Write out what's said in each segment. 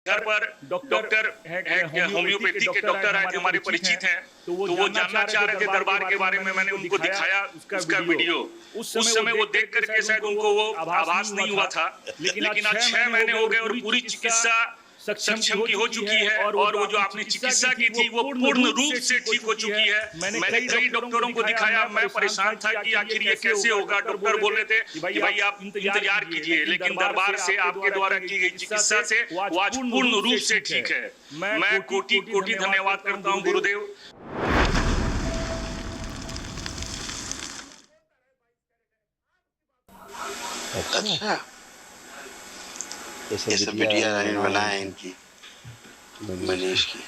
घर पर doctor homeopathy के डॉक्टर आए थे, हमारे परिचित हैं, तो वो जानना चाह रहे थे दरबार के बारे में। मैंने उनको दिखाया उसका वीडियो। उस समय वो देख करके शायद उनको वो आभास नहीं हुआ था, लेकिन आज 6 महीने हो गए और पूरी चिकित्सा सक्षम की हो चुकी है। और वो जो आपने चिकित्सा की थी वो पूर्ण रूप से ठीक हो चुकी है। मैंने कई डॉक्टरों को दिखाया, मैं परेशान था कि आखिर ये कैसे होगा। डॉक्टर बोल रहे थे कि भाई आप इंतजार कीजिए, लेकिन दरबार से आपके द्वारा की गई चिकित्सा से वो आज पूर्ण रूप से ठीक है। मैं कोटि कोटि धन्यवाद करता हूँ गुरुदेव। अच्छा, ये सब बिटिया रानी बनाए इनकी मनीष की।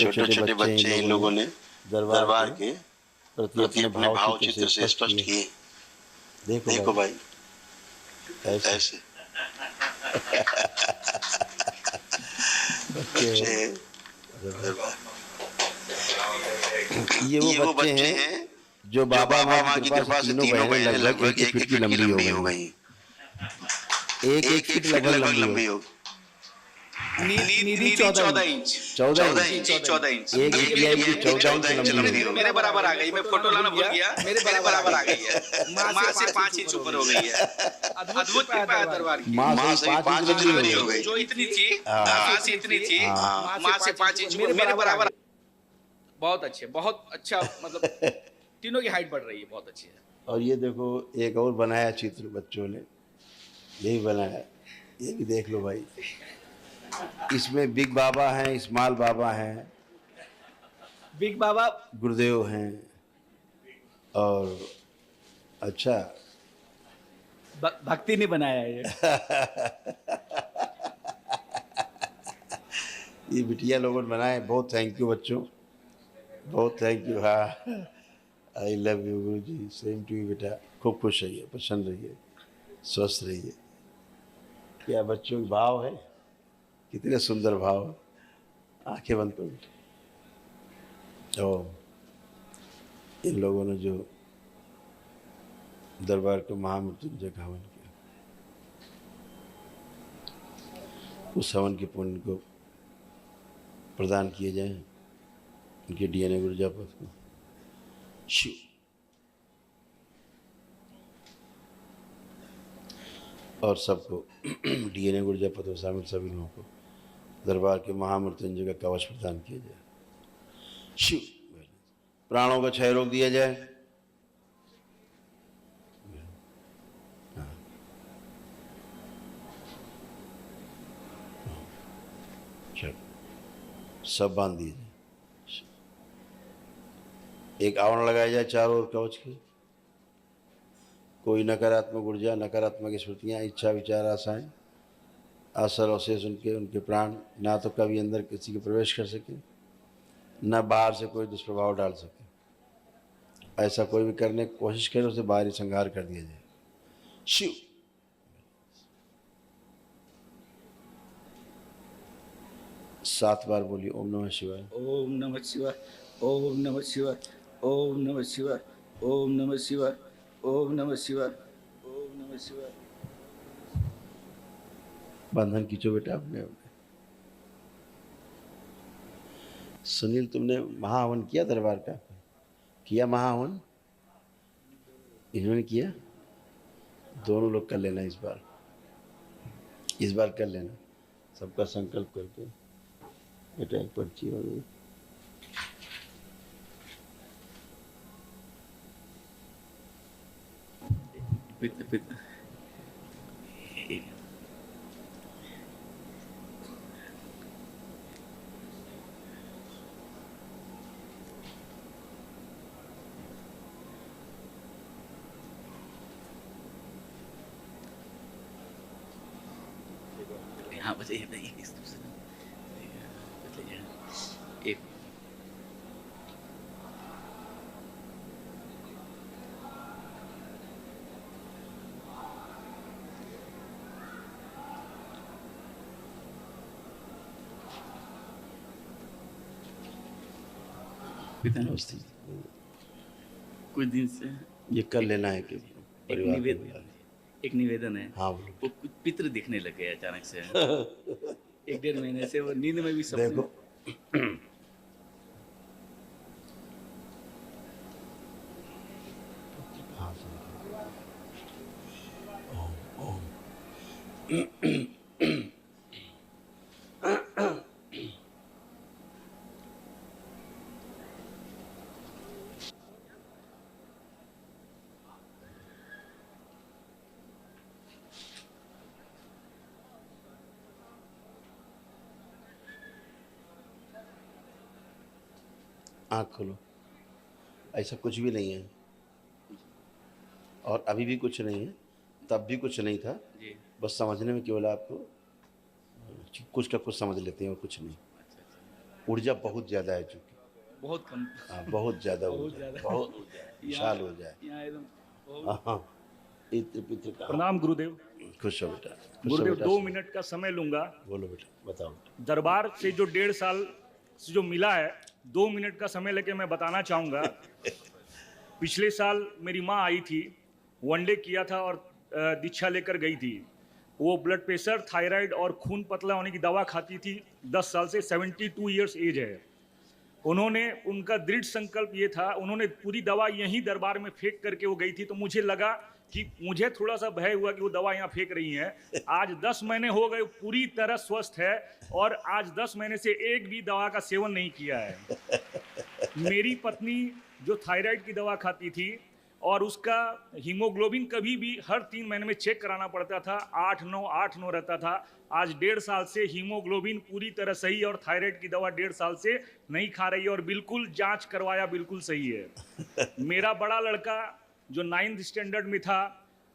छोटे छोटे बच्चे इन लोगों ने दरबार के प्रति अपने भाव चित्र से स्पष्ट किए। देखो भाई ऐसे बच्चे दरबार। ये वो बच्चे हैं जो बाबा माँ की कृपा से तीनों बहनें लगभग एक फीट की लंबी हो गई। एक फीट लगभग लंबी हो। निधि 14 इंच 14 इंच एक बिटिया इनकी 14 इंच लंबी हो। मेरे बराबर आ गई। मैं फोटो लाना भूल गया। मेरे बराबर आ गई है। माँ से 5 इंच ऊपर हो गई है। अद्भुत कृपा है दरबार की। माँ से 5 इंच लंबी हो गई। जो इतनी थी माँ से इतनी थी, माँ से 5 इंच मेरे बराबर। बहुत अच्छे, बहुत अच्छा। मतलब तीनों की हाइट बढ़ रही है, बहुत अच्छी है। और ये देखो एक और बनाया चित्र बच्चों ने, यही बनाया, ये भी देख लो भाई। इसमें बिग बाबा हैं, स्मॉल बाबा हैं, बिग बाबा गुरुदेव हैं, और अच्छा भक्ति ने बनाया है ये बिटिया लोगों ने बनाए। बहुत थैंक यू बच्चों, बहुत थैंक यू। हाँ, I love you Guru ji. Same to you बेटा। खूब खुश रहिए, प्रसन्न रहिए, स्वस्थ रहिए। क्या बच्चों के भाव है, कितने सुंदर भाव। आंखें बंद करो बेटा। और इन लोगों ने जो दरबार को महामृत्युंजय का हवन किया, उस हवन के पुण्य को प्रदान किए जाएं उनके डीएनए गुरुजापत को। शिव और सबको डीएनए गुरुजापत में शामिल सभी लोगों को दरबार के महामृत्युंजय का कवच प्रदान किया जाए। शिव प्राणों का क्षय रोक दिया जाए। सब बांध दिए जाए। एक आवरण लगाया जाए चारों ओर कवच के। कोई नकारात्मक ऊर्जा, नकारात्मक स्मृतियाँ, इच्छा, विचार, आशाएं, असर अवशेष उनके प्राण ना तो कभी अंदर किसी के प्रवेश कर सके, न बाहर से कोई दुष्प्रभाव डाल सके। ऐसा कोई भी करने की कोशिश करे उसे बाहरी संहार कर दिया जाए। शिव 7 बार बोलिए ओम नमः शिवाय। ओम नमः शिवाय, ओम नमः शिवाय, ओम नमः शिवाय, ओम नमः शिवाय, ओम नमः शिवाय, ओम नमः शिवाय। बंधन खींचो बेटा अपने अपने। सुनील तुमने महाहवन किया दरबार का? किया महाहवन? इन्होंने किया? दोनों लोग कर लेना इस बार कर लेना। सबका संकल्प करके बेटा एक पर्ची और हाँ बस ये नहीं एक कुछ दिन से ये कर लेना है कि एक निवेदन एक निवेदन है, हाँ बोलो। वो कुछ पितृ दिखने लगे अचानक से। 1-1.5 महीने से वो नींद में भी सपने देखो हाँ सुनो। ओम ओम आँख खोलो। ऐसा कुछ भी नहीं है और अभी भी कुछ नहीं है, तब भी कुछ नहीं था। जी। बस समझने में केवल आपको कुछ का कुछ समझ लेते हैं और कुछ नहीं। अच्छा, अच्छा। ऊर्जा बहुत ज़्यादा है चूँकि, बहुत कम। हाँ बहुत ज़्यादा बहुत ऊर्जा, ज़्यादा। बहुत ऊर्जा है, विशाल ऊर्जा है। यहाँ एकदम बहुत। हाँ हाँ, इत्र पित्र का। प्रणाम गुरुदेव। खुश हो बेटा, खुश हो गुरुदेव बेटा। 2 मिनट का समय लूंगा। बोलो बेटा, बताओ बेटा। दरबार से जो 1.5 साल से जो मिला है, 2 मिनट का समय लेके मैं बताना चाहूंगा। पिछले साल मेरी माँ आई थी, वनडे किया था और दीक्षा लेकर गई थी। वो ब्लड प्रेशर, थायराइड और खून पतला होने की दवा खाती थी 10 साल से। 72 ईयर्स एज है। उन्होंने, उनका दृढ़ संकल्प ये था, उन्होंने पूरी दवा यहीं दरबार में फेंक करके वो गई थी। तो मुझे लगा कि मुझे थोड़ा सा भय हुआ कि वो दवा यहाँ फेंक रही हैं। आज 10 महीने हो गए, पूरी तरह स्वस्थ है और आज 10 महीने से एक भी दवा का सेवन नहीं किया है। मेरी पत्नी जो थायराइड की दवा खाती थी और उसका हीमोग्लोबिन कभी भी हर 3 महीने में चेक कराना पड़ता था, 8-9 रहता था। आज 1.5 साल से हीमोग्लोबिन पूरी तरह सही और थायराइड की दवा 1.5 साल से नहीं खा रही है और बिल्कुल जांच करवाया, बिल्कुल सही है। मेरा बड़ा लड़का जो 9th स्टैंडर्ड में था,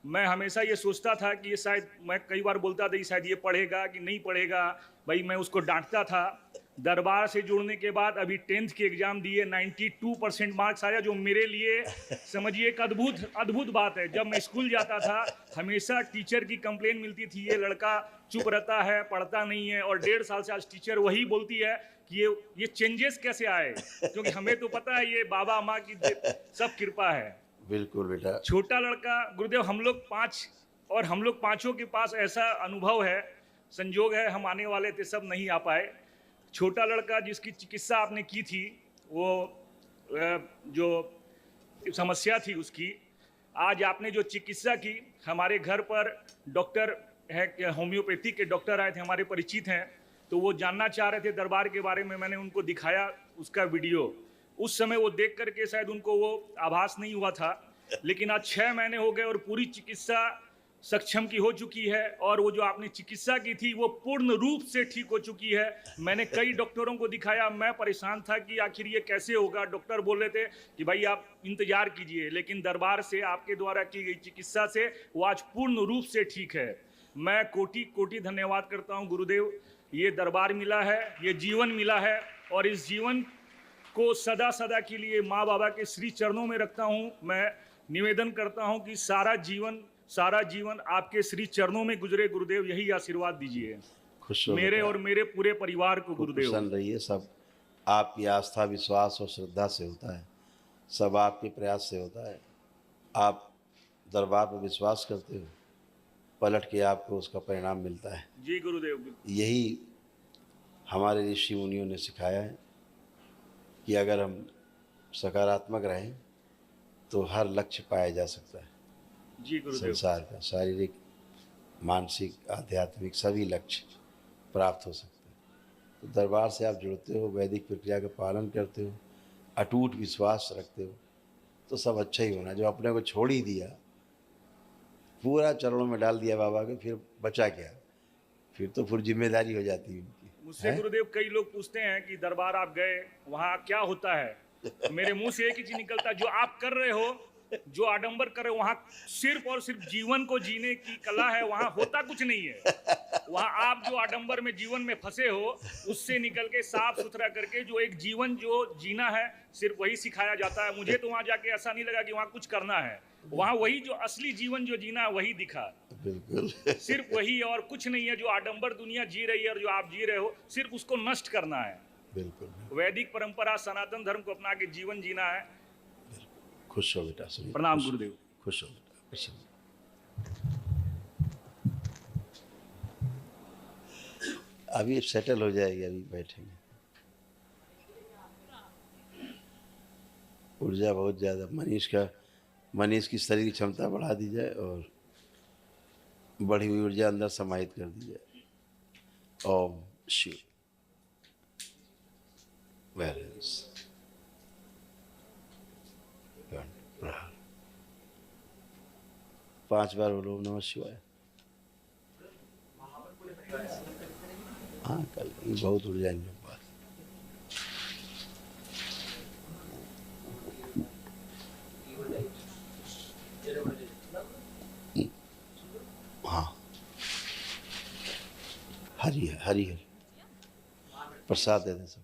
मैं हमेशा ये सोचता था कि ये शायद, मैं कई बार बोलता था कि शायद ये पढ़ेगा कि नहीं पढ़ेगा, भाई मैं उसको डांटता था। दरबार से जुड़ने के बाद अभी 10th के एग्जाम दिए, 92% मार्क्स आया, जो मेरे लिए समझिए एक अद्भुत बात है। जब मैं स्कूल जाता था, हमेशा टीचर की कंप्लेन मिलती थी, ये लड़का चुप रहता है, पढ़ता नहीं है। और 1.5 साल से आज टीचर वही बोलती है कि ये चेंजेस कैसे आए, क्योंकि हमें तो पता है ये बाबा माँ की सब कृपा है। बिल्कुल बेटा। छोटा लड़का, गुरुदेव हम लोग 5 और हम लोग पांचों के पास ऐसा अनुभव है, संजोग है हम आने वाले थे, सब नहीं आ पाए। छोटा लड़का जिसकी चिकित्सा आपने की थी, वो जो समस्या थी उसकी, आज आपने जो चिकित्सा की, हमारे घर पर डॉक्टर है, होम्योपैथी के डॉक्टर आए थे, हमारे परिचित हैं। तो वो जानना चाह रहे थे दरबार के बारे में, मैंने उनको दिखाया उसका वीडियो। उस समय वो देख करके शायद उनको वो आभास नहीं हुआ था, लेकिन आज 6 महीने हो गए और पूरी चिकित्सा सक्षम की हो चुकी है। और वो जो आपने चिकित्सा की थी वो पूर्ण रूप से ठीक हो चुकी है। मैंने कई डॉक्टरों को दिखाया, मैं परेशान था कि आखिर ये कैसे होगा। डॉक्टर बोल रहे थे कि भाई आप इंतजार कीजिए, लेकिन दरबार से आपके द्वारा की गई चिकित्सा से वो आज पूर्ण रूप से ठीक है। मैं कोटि कोटि धन्यवाद करता हूँ गुरुदेव। ये दरबार मिला है, ये जीवन मिला है और इस जीवन को सदा सदा के लिए माँ बाबा के श्री चरणों में रखता हूँ। मैं निवेदन करता हूँ कि सारा जीवन आपके श्री चरणों में गुजरे गुरुदेव, यही आशीर्वाद दीजिए खुश हो मेरे बेटा। और मेरे पूरे परिवार को खूब गुरुदेव। प्रसन्न रहिए। सब आपकी आस्था, विश्वास और श्रद्धा से होता है, सब आपके प्रयास से होता है। आप दरबार पर विश्वास करते हो, पलट के आपको उसका परिणाम मिलता है। जी गुरुदेव। यही हमारे ऋषि मुनियों ने सिखाया है कि अगर हम सकारात्मक रहें तो हर लक्ष्य पाया जा सकता है। जी गुरुदेव। संसार का शारीरिक, मानसिक, आध्यात्मिक सभी लक्ष्य प्राप्त हो सकते हैं। तो दरबार से आप जुड़ते हो, वैदिक प्रक्रिया का पालन करते हो, अटूट विश्वास रखते हो, तो सब अच्छा ही होना। जो अपने को छोड़ ही दिया, पूरा चरणों में डाल दिया बाबा के, फिर बचा क्या? फिर तो फिर जिम्मेदारी हो जाती है उनकी। मुझसे गुरुदेव कई लोग पूछते हैं कि दरबार आप गए, वहाँ क्या होता है? मेरे मुंह से एक ही चीज निकलता है, जो आप कर रहे हो, जो आडंबर कर रहे हो, वहाँ सिर्फ और सिर्फ जीवन को जीने की कला है, वहाँ होता कुछ नहीं है। वहाँ आप जो आडंबर में जीवन में फंसे हो, उससे निकल के साफ सुथरा करके जो एक जीवन जो जीना है, सिर्फ वही सिखाया जाता है। मुझे तो वहाँ जाके ऐसा नहीं लगा कि वहाँ कुछ करना है। वहाँ वही जो असली जीवन जो जीना है वही दिखा, बिल्कुल सिर्फ वही और कुछ नहीं है। जो आडंबर दुनिया जी रही है और जो आप जी रहे हो, सिर्फ उसको नष्ट करना है। बिल्कुल वैदिक परंपरा, सनातन धर्म को अपना के जीवन जीना है। खुश हो बेटा। सुनिए, प्रणाम खुश- गुरुदेव। खुश हो बेटा, खुश हो। अभी सेटल हो जाएगी, अभी बैठेंगे। ऊर्जा बहुत ज़्यादा, मनीष की शरीर की क्षमता बढ़ा दी जाए और बढ़ी हुई ऊर्जा अंदर समाहित कर दी जाए। ओम शिव। बैलेंस 5 बार बोलो ओम नमः शिवाय। हाँ, कल बहुत ऊर्जा इन लोग पास। हाँ, हरि है, प्रसाद दे दें सब।